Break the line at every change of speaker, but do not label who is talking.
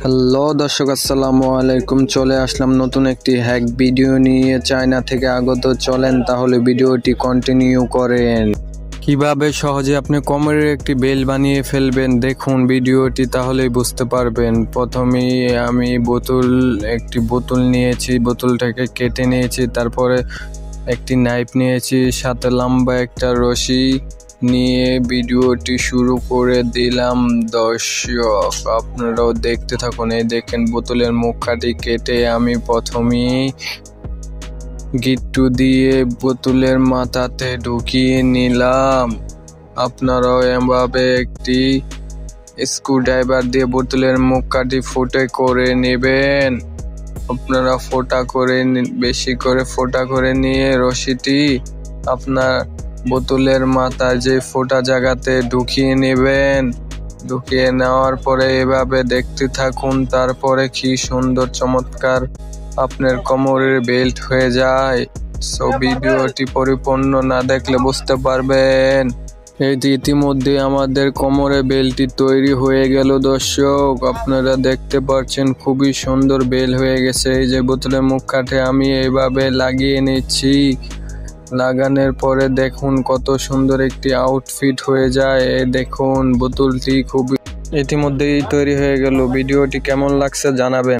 Hello দর্শক, আসসালামু আলাইকুম। চলে আসলাম নতুন একটি হ্যাক ভিডিও নিয়ে, চায়না থেকে আগত। চলেন তাহলে ভিডিওটি কন্টিনিউ করেন। কিভাবে সহজে আপনি কোমরের একটি বেল বানিয়ে ফেলবেন দেখুন ভিডিওটি, তাহলেই বুঝতে পারবেন। প্রথমেই আমি একটি বোতল নিয়েছি, বোতলটাকে কেটে নিয়েছি, তারপরে একটি নাইফ নিয়েছি, সাথে লম্বা একটা রশি নিয়ে ভিডিওটি শুরু করে দিলাম। দর্শক আপনারাও দেখতে থাকুন। এই দেখেন বোতলের মুখটি কেটে আমি প্রথমেই গিট্টু দিয়ে বোতলের মাথাতে ঢুকিয়ে নিলাম। আপনারাও এভাবে একটি স্ক্রুড্রাইভার দিয়ে বোতলের মুখটি ফুটো করে নেবেন। আপনারা বেশি করে ফোটা করে নিয়ে রশিটি আপনার বোতলের মাথায় যে ফোটা জায়গাতে ঢুকিয়ে নেবেন। ঢুকিয়ে নেওয়ার পরে এভাবে দেখতে থাকুন, তারপরে কি সুন্দর চমৎকার আপনার কোমরের বেল্ট হয়ে যায়। সো ভিডিওটি পরিপূর্ণ না দেখলে বুঝতে পারবেন। এই যে ইতিমধ্যে আমাদের কোমরে বেলটি তৈরি হয়ে গেল। দর্শক আপনারা দেখতে পাচ্ছেন খুবই সুন্দর বেল হয়ে গেছে। এই যে বোতলের মুখটাতে আমি এইভাবে লাগিয়ে নিচ্ছি। লাগানোর পরে দেখুন কত সুন্দর একটি আউটফিট হয়ে যায়। দেখুন বোতলটি খুবই ইতিমধ্যেই তৈরি হয়ে গেল। ভিডিওটি কেমন লাগছে জানাবেন।